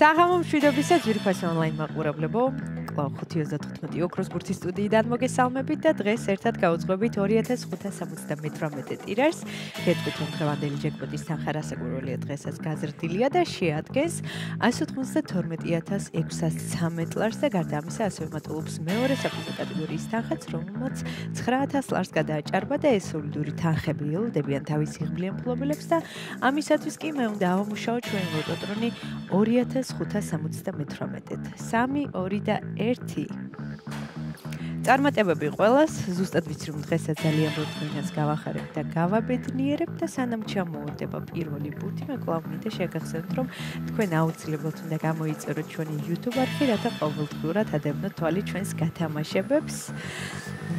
საღამო მშვიდობისა ძვირფასი ონლაინ მაყურებლებო, კვლავ 5:35 ოქროს ბურთის სტუდიიდან მოგესალმებით და დღეს ერთად გავუძღვებით 2578 ტირაჟს. გეტყვით რომ დღევანდელი ჯეკპოტის თანხა რასაკვირველია დღესაც გაზრდილია და შეადგენს 192,613 ლარს და გარდა ამისა ასევე მატულობს მეორე საფუძვო კატეგორიის თანხაც, რომელმაც 9,000 ლარს გადააჭარბა და ეს სოლიდური თანხები ელოდებიან თავის იღბლიან მფლობელებს და ამისათვის კი მე უნდა ავამუშაო ჩვენი ლოტოტრონი 2578-ით. 3, 2 და 1. წარმატებები ყველას, ზუსტად ვიცი რომ დღესაც ძალიან რთულინას გავახარებ და გავაბედნიერებ და სანამ ჩამოვარდება პირველი ბურთი, მე კვლავ მინდა შეგახსენოთ რომ თქვენ აუცილებლად უნდა გამოიწეროთ ჩვენი YouTube არხი, რათა ყოველდღიურად ადევნოთ თვალი ჩვენს გათამაშებებს.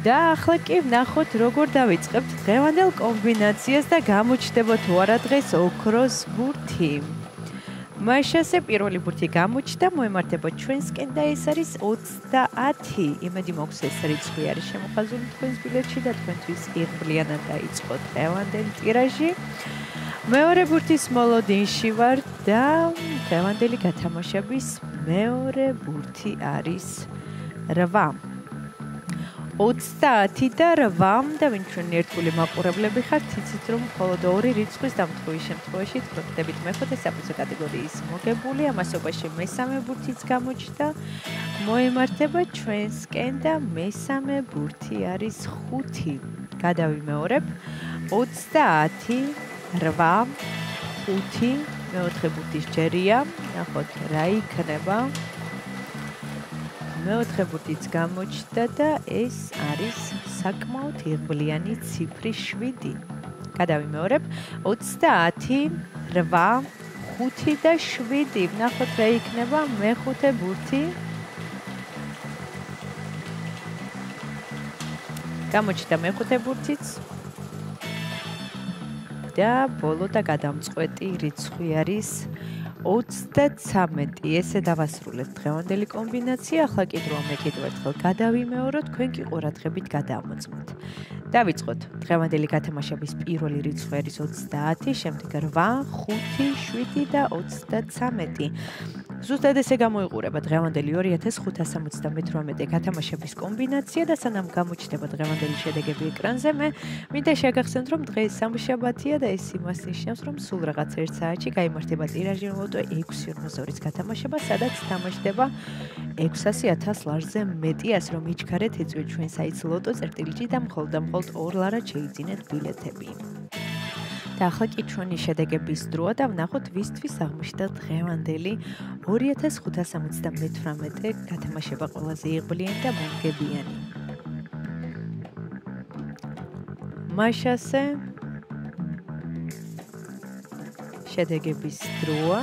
და ახლა კი ვნახოთ როგორ დავიწყებთ დღევანდელ კომბინაციას და გამოჩნდება თუ არა დღეს ოქროს ბურთი. მაშასე პირველი ბურთი გამოჩნდა, მოემართება ჩვენსკენ და ეს არის 30. იმედი მაქვს ეს რიცხვი არის შემოხაზული თქვენს ბილეთში და თქვენთვის იღბლიანად დაიწყო დღევანდელი ტირაჟი. მეორე ბურთის მოლოდინში ვარ და დღევანდელი გათამაშების მეორე ბურთი არის 8. 30 და 8 და ვინ ჩვენი ერთგული მაყურებლები ხართ, იცით რომ მხოლოდ ორი რიცხვის დამტყვის შემთხვევაში თქვენდებით მეხუთე საფუძვო კატეგორიის მოგებული, ამასობაში მესამე ბურთიც გამოჩნდა, მოემართება ჩვენსკენ და მესამე ბურთი არის 5. გადავიმეორებ 30, 8, 5, მეოთხე ბურთის ჯერია, ნახოთ რა იქნება. მეოთხე ბურთიც გამოჩნდა და ეს არის საკმაოდ იღბლიანი ციფრი 7. გადავიმეორებ 30, 8, 5 და 7. ვნახოთ რა იქნება მეხუთე ბურთი. გამოჩნდა მეხუთე ბურთიც. და ბოლო და გადამწყვეტი რიცხვი არის 33. ესე დავასრულეთ დღევანდელი კომბინაცია. ახლა კიდევ მე კიდევ ერთხელ გადავიმეოროთ, თქვენ კი ყურადღებით გადამოწმეთ. დავიწყოთ დღევანდელი გათამაშების პირველი რიცხვი არის 30, შემდეგ 8, 5, 7 და 33. ზუსტად ესე გამოიყურება დღევანდელი 2578 გათამაშების კომბინაცია და სანამ გამოჩნდება დღევანდელი შედეგები ეკრანზე, მე მინდა შეგახსენოთ რომ დღეს სამშაბათია და ეს იმას ნიშნავს რომ სულ რაღაც 1 საათში გაიმართება ტირაჟი ლოტო 642-ის გათამაშება, სადაც თამაშდება 600,000 ლარზე მეტი, ასე რომ იჩქარეთ ეწვიეთ ჩვენ საიტს ლოტო.gt და მხოლოდ 2 ლარად შეიძინეთ ბილეთები. და ახლა კი ჩვენი შედეგების დროა და ვნახოთ ვისთვის აღმოჩნდა დღევანდელი 2578 გათამაშება ყველაზე იღბლიანი და მომგებიანი. მაშასე შედეგების დროა.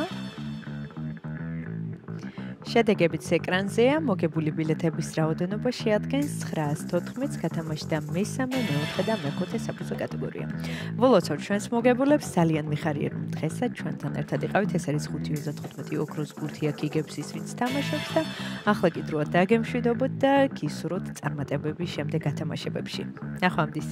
შედეგებიც ეკრანზეა, მოგებული ბილეთების რაოდენობა შეადგენს 914, გათამაშდა მესამე, მეოთხე და მეხუთე საფუძვო კატეგორია. ვლოცავ ჩვენს მოგებულებს, ძალიან მიხარია რომ დღესაც ჩვენთან ერთად იყავით. ეს არის 5:35 ოქროს ბურთი აქ იგებს ის, ვინც თამაშობს და ახლა კი დროა დაგემშვიდობოთ და გისურვოთ წარმატებები შემდეგ გათამაშებებში. ნახვამდის.